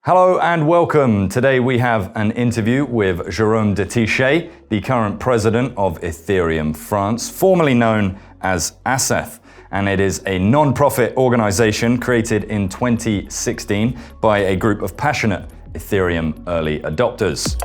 Hello and welcome. Today we have an interview with Jerome de Tychey, the current president of Ethereum-France, formerly known as Asseth. And it is a non-profit organization created in 2016 by a group of passionate Ethereum early adopters.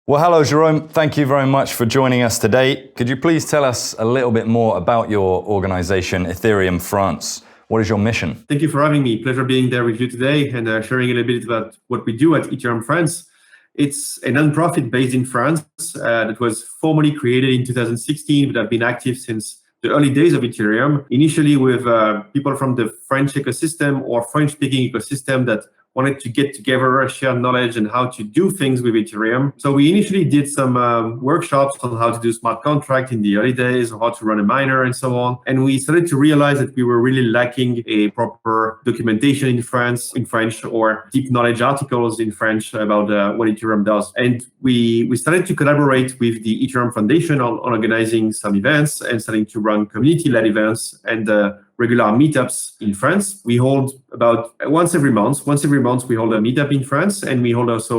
Well, hello, Jerome. Thank you very much for joining us today. Could you please tell us a little bit more about your organization, Ethereum-France? What is your mission? Thank you for having me. Pleasure being there with you today and sharing a little bit about what we do at Ethereum-France. It's a non-profit based in France that was formally created in 2016, but have been active since the early days of Ethereum, initially with people from the French ecosystem or French-speaking ecosystem that wanted to get together, share knowledge and how to do things with Ethereum. So we initially did some workshops on how to do smart contract in the early days, or how to run a miner and so on. And we started to realize that we were really lacking a proper documentation in French, or deep knowledge articles in French about what Ethereum does. And we started to collaborate with the Ethereum Foundation on organizing some events and starting to run community-led events and regular meetups in France. We hold about once every month. Once every month, we hold a meetup in France, and we host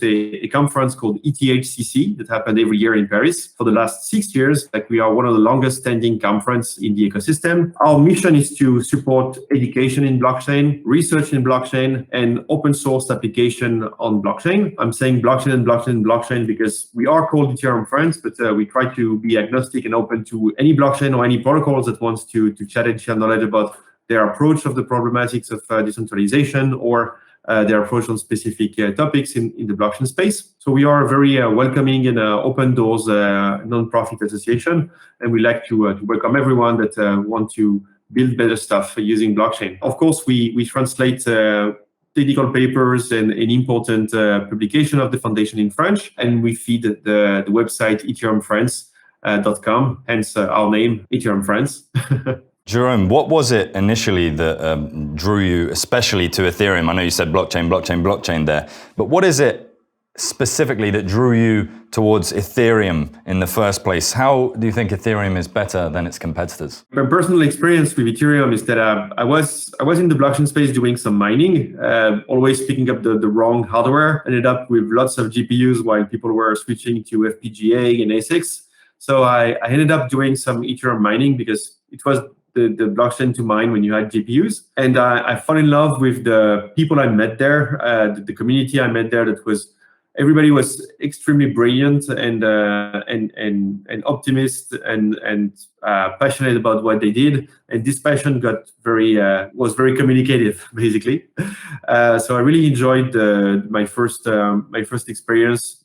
a conference called ETHCC that happened every year in Paris for the last 6 years. Like, we are one of the longest standing conference in the ecosystem. Our mission is to support education in blockchain, research in blockchain, and open source application on blockchain. I'm saying blockchain because we are called Ethereum-France, but we try to be agnostic and open to any blockchain or any protocols that wants to chat and share knowledge about their approach of the problematics of decentralization or their approach on specific topics in the blockchain space. So we are a very welcoming and open doors non-profit association, and we like to welcome everyone that want to build better stuff using blockchain. Of course, we translate technical papers and an important publication of the foundation in French, and we feed the website EthereumFrance.com, hence our name, Ethereum-France. Jerome, what was it initially that drew you especially to Ethereum? I know you said blockchain there, but what is it specifically that drew you towards Ethereum in the first place? How do you think Ethereum is better than its competitors? My personal experience with Ethereum is that I was in the blockchain space doing some mining, always picking up the wrong hardware, ended up with lots of GPUs while people were switching to FPGA and ASICs. So I ended up doing some Ethereum mining because it was the blockchain to mine when you had GPUs. And I fell in love with the people I met there, the community I met there. Everybody was extremely brilliant and optimist and passionate about what they did. And this passion was very communicative, basically. So I really enjoyed my first experience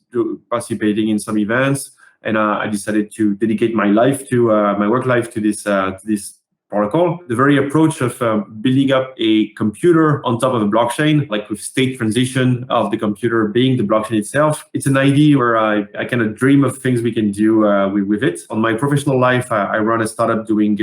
participating in some events, and I decided to dedicate my work life to this protocol. The very approach of building up a computer on top of a blockchain, like with state transition of the computer being the blockchain itself, it's an idea where I kind of dream of things we can do with it. On my professional life, I run a startup doing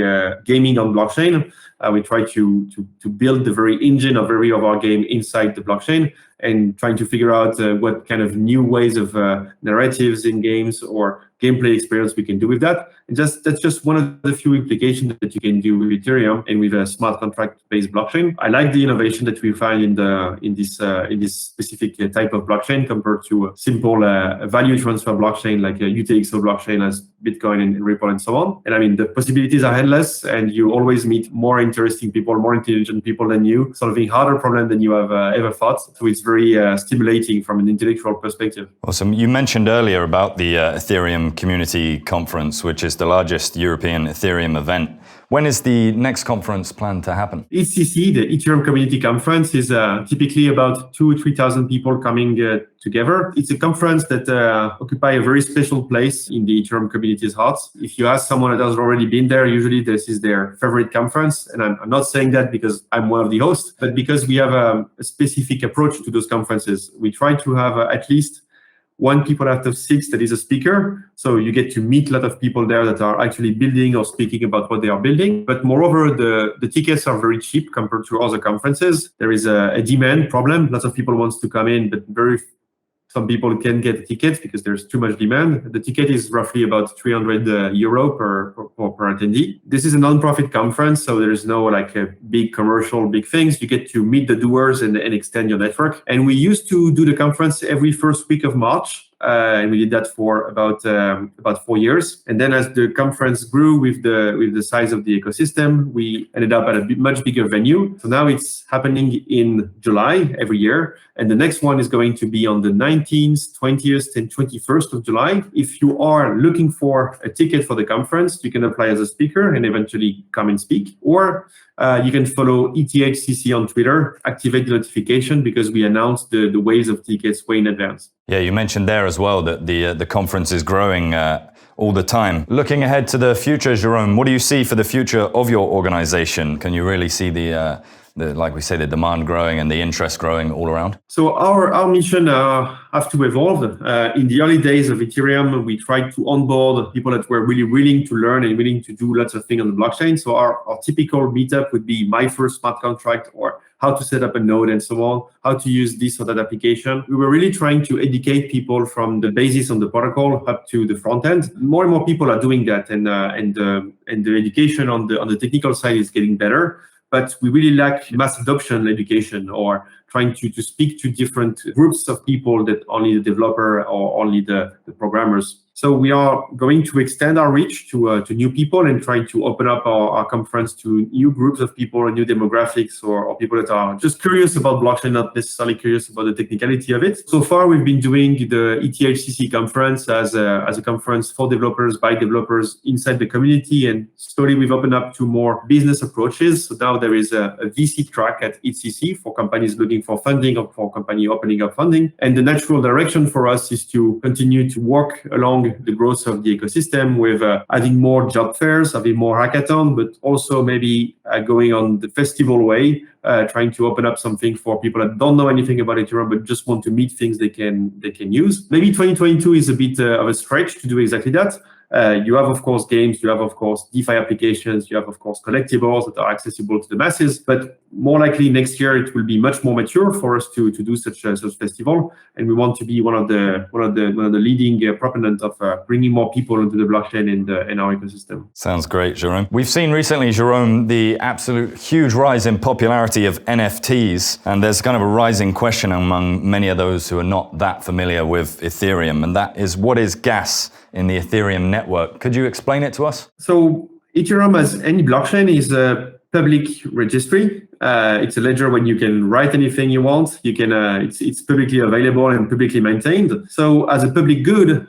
gaming on blockchain. We try to build the very engine of every of our game inside the blockchain, and trying to figure out what kind of new ways of narratives in games or gameplay experience we can do with that. And that's just one of the few implications that you can do with Ethereum and with a smart contract-based blockchain. I like the innovation that we find in this specific type of blockchain compared to a simple value transfer blockchain like a UTXO blockchain as Bitcoin and Ripple and so on. And I mean, the possibilities are endless, and you always meet more interesting people, more intelligent people than you, solving harder problems than you have ever thought. So it's very stimulating from an intellectual perspective. Awesome. You mentioned earlier about the Ethereum Community Conference, which is the largest European Ethereum event. When is the next conference planned to happen? ETHCC, the Ethereum Community Conference, is typically about 2,000 to 3,000 people coming together. It's a conference that occupies a very special place in the Ethereum community's hearts. If you ask someone that has already been there, usually this is their favorite conference. And I'm not saying that because I'm one of the hosts, but because we have a specific approach to those conferences. We try to have at least one people out of 6 that is a speaker. So you get to meet a lot of people there that are actually building or speaking about what they are building. But moreover, the tickets are very cheap compared to other conferences. There is a demand problem. Lots of people want to come in, but very some people can get tickets because there's too much demand. The ticket is roughly about 300 euro per attendee. This is a non-profit conference, so there's no like a big commercial, big things. You get to meet the doers and extend your network. And we used to do the conference every first week of March. And we did that for about 4 years. And then as the conference grew with the size of the ecosystem, we ended up at a much bigger venue. So now it's happening in July every year. And the next one is going to be on the 19th, 20th, and 21st of July. If you are looking for a ticket for the conference, you can apply as a speaker and eventually come and speak. Or you can follow ETHCC on Twitter, activate the notification because we announced the waves of tickets way in advance. Yeah, you mentioned there as well that the conference is growing all the time. Looking ahead to the future, Jerome, what do you see for the future of your organization? Can you really see the like we say, the demand growing and the interest growing all around? So our mission have to evolve. In the early days of Ethereum, we tried to onboard people that were really willing to learn and willing to do lots of things on the blockchain. So our typical meetup would be my first smart contract, or how to set up a node and so on, how to use this or that application. We were really trying to educate people from the basis on the protocol up to the front end. More and more people are doing that, and the education on the technical side is getting better. But we really lack mass adoption education, or trying to speak to different groups of people that only the developer or only the programmers. So we are going to extend our reach to new people and trying to open up our conference to new groups of people, new demographics, or people that are just curious about blockchain, not necessarily curious about the technicality of it. So far, we've been doing the ETHCC conference as a conference for developers, by developers inside the community, and slowly we've opened up to more business approaches. So now there is a VC track at ETHCC for companies looking for funding or for company opening up funding. And the natural direction for us is to continue to work along the growth of the ecosystem with adding more job fairs, having more hackathon, but also maybe going on the festival way, trying to open up something for people that don't know anything about Ethereum but just want to meet things they can use. Maybe 2022 is a bit of a stretch to do exactly that. You have, of course, games, you have, of course, DeFi applications, you have, of course, collectibles that are accessible to the masses, but more likely next year it will be much more mature for us to do such festival, and we want to be one of the leading proponents of bringing more people into the blockchain in our ecosystem. Sounds great, Jerome. We've seen recently, Jerome, the absolute huge rise in popularity of NFTs, and there's kind of a rising question among many of those who are not that familiar with Ethereum, and that is, what is gas in the Ethereum network? Could you explain it to us? So Ethereum, as any blockchain, is a public registry. It's a ledger when you can write anything you want. You can. It's publicly available and publicly maintained. So as a public good,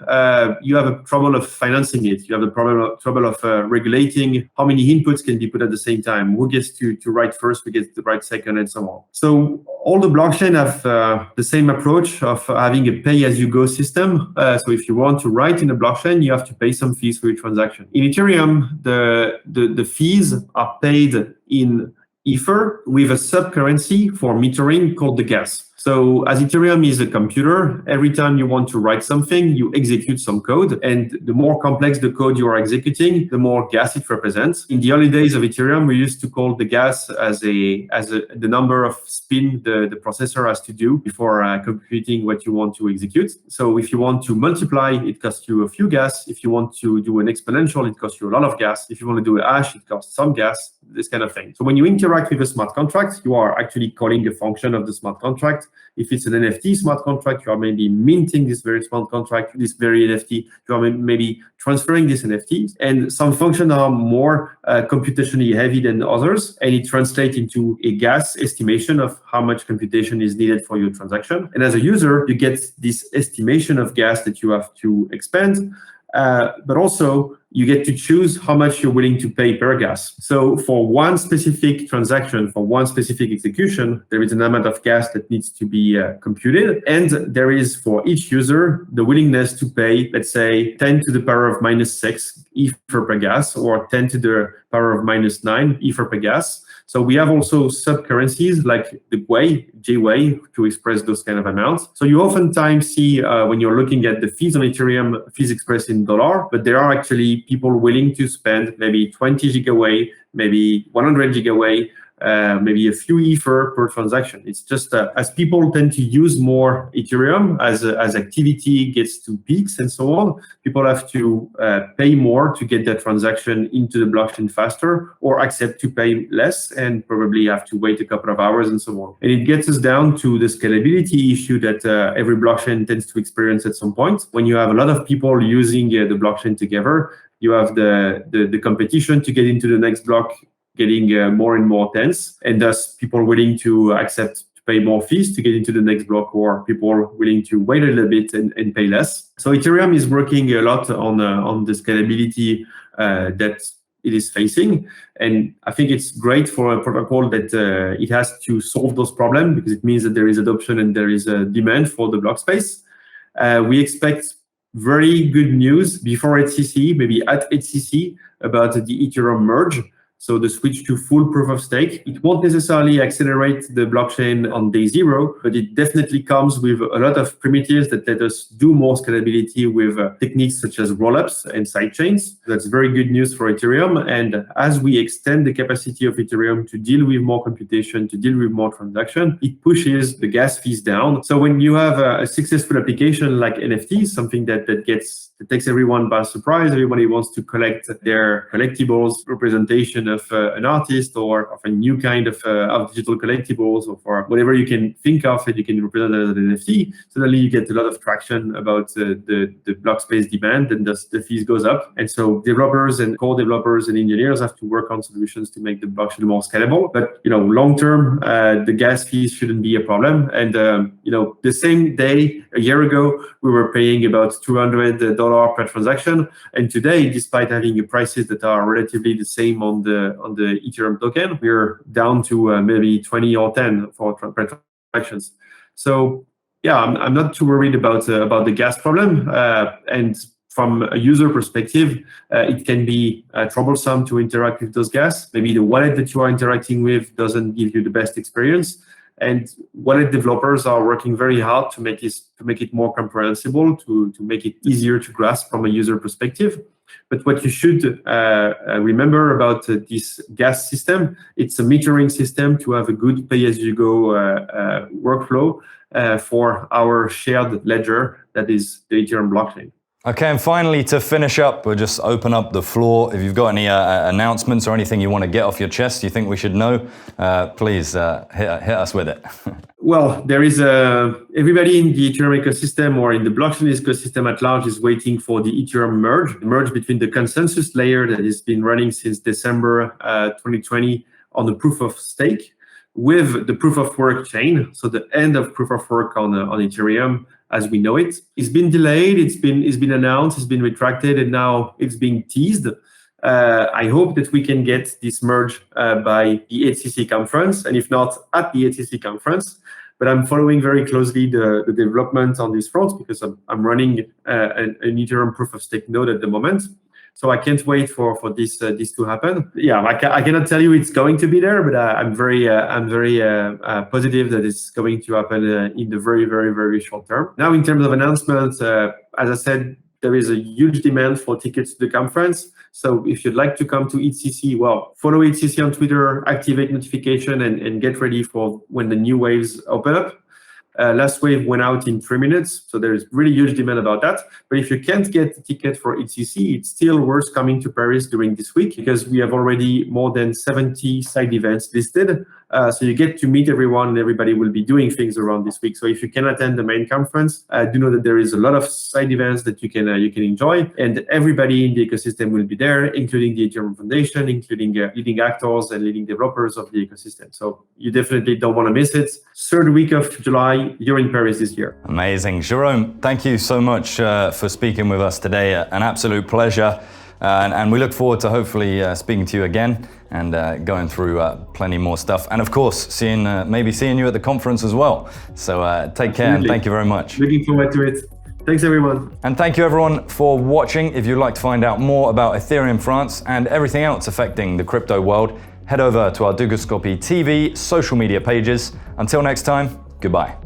you have a trouble of financing it. You have the trouble of regulating how many inputs can be put at the same time. Who gets to write first? Who gets to write second, and so on. So all the blockchain have the same approach of having a pay-as-you-go system. So if you want to write in a blockchain, you have to pay some fees for your transaction. In Ethereum, the fees are paid in Ether with a sub-currency for metering called the gas. So as Ethereum is a computer, every time you want to write something, you execute some code. And the more complex the code you are executing, the more gas it represents. In the early days of Ethereum, we used to call the gas as the number of spin the processor has to do before computing what you want to execute. So if you want to multiply, it costs you a few gas. If you want to do an exponential, it costs you a lot of gas. If you want to do a hash, it costs some gas, this kind of thing. So when you interact with a smart contract, you are actually calling a function of the smart contract. If it's an NFT smart contract, you are maybe minting this very smart contract, this very NFT. You are maybe transferring this NFT. And some functions are more computationally heavy than others. And it translates into a gas estimation of how much computation is needed for your transaction. And as a user, you get this estimation of gas that you have to expend. But also, you get to choose how much you're willing to pay per gas. So for one specific transaction, for one specific execution, there is an amount of gas that needs to be computed. And there is, for each user, the willingness to pay, let's say, 10 to the power of -6 Ether per gas, or 10 to the power of -9 Ether per gas. So we have also sub-currencies like the Gwei to express those kind of amounts. So you oftentimes see when you're looking at the fees on Ethereum, fees expressed in dollar, but there are actually people willing to spend maybe 20 gigaway, maybe 100 gigaway maybe a few Ether per transaction. It's just as people tend to use more Ethereum, as activity gets to peaks and so on, people have to pay more to get that transaction into the blockchain faster, or accept to pay less and probably have to wait a couple of hours and so on. And it gets us down to the scalability issue that every blockchain tends to experience at some point. When you have a lot of people using the blockchain together, you have the competition to get into the next block getting more and more tense, and thus people willing to accept to pay more fees to get into the next block, or people willing to wait a little bit and pay less. So Ethereum is working a lot on the scalability that it is facing, and I think it's great for a protocol that it has to solve those problems, because it means that there is adoption and there is a demand for the block space. We expect very good news before ETHCC, maybe at ETHCC, about the Ethereum merge. So the switch to full proof of stake. It won't necessarily accelerate the blockchain on day zero, but it definitely comes with a lot of primitives that let us do more scalability with techniques such as rollups and sidechains. That's very good news for Ethereum. And as we extend the capacity of Ethereum to deal with more computation, to deal with more transaction, it pushes the gas fees down. So when you have a successful application like NFTs, something that takes everyone by surprise, everybody wants to collect their collectibles representation of an artist, or of a new kind of digital collectibles, or for whatever you can think of that you can represent as an NFT. Suddenly you get a lot of traction about the block space demand, and thus the fees goes up. And so developers and core developers and engineers have to work on solutions to make the blockchain more scalable. But long term, the gas fees shouldn't be a problem. And the same day a year ago, we were paying about $200 per transaction, and today, despite having prices that are relatively the same on the Ethereum token, we're down to maybe 20 or 10 for transactions. So yeah, I'm not too worried about the gas problem. And from a user perspective, it can be troublesome to interact with those gas. Maybe the wallet that you are interacting with doesn't give you the best experience. And wallet developers are working very hard to make it more comprehensible, to make it easier to grasp from a user perspective. But what you should remember about this gas system, it's a metering system to have a good pay-as-you-go workflow for our shared ledger that is the Ethereum blockchain. Okay, and finally, to finish up, we'll just open up the floor. If you've got any announcements or anything you want to get off your chest you think we should know, please hit us with it. Well, there is everybody in the Ethereum ecosystem, or in the blockchain ecosystem at large, is waiting for the Ethereum merge, the merge between the consensus layer that has been running since December 2020 on the proof of stake with the proof of work chain. So the end of proof of work on Ethereum as we know it. It's been delayed, it's been announced, it's been retracted, and now it's being teased. I hope that we can get this merge by the ETHCC conference, and if not, at the ETHCC conference. But I'm following very closely the development on this front, because I'm running an Ethereum proof of stake node at the moment. So I can't wait for this to happen. Yeah, I cannot tell you it's going to be there, but I'm very positive that it's going to happen in the very, very, very short term. Now, in terms of announcements, as I said, there is a huge demand for tickets to the conference. So if you'd like to come to ETHCC, well, follow ETHCC on Twitter, activate notification, and get ready for when the new waves open up. Last wave went out in 3 minutes, so there's really huge demand about that. But if you can't get a ticket for ETHCC, it's still worth coming to Paris during this week, because we have already more than 70 side events listed. So you get to meet everyone, and everybody will be doing things around this week. So if you can attend the main conference, do know that there is a lot of side events that you can enjoy, and everybody in the ecosystem will be there, including the Ethereum Foundation, including leading actors and leading developers of the ecosystem. So you definitely don't want to miss it. Third week of July, you're in Paris this year. Amazing. Jerome, thank you so much for speaking with us today. An absolute pleasure. And we look forward to hopefully speaking to you again and going through plenty more stuff. And of course, maybe seeing you at the conference as well. So take care, and thank you very much. Looking forward to it. Thanks, everyone. And thank you, everyone, for watching. If you'd like to find out more about Ethereum-France and everything else affecting the crypto world, head over to our Dukascoin TV social media pages. Until next time, goodbye.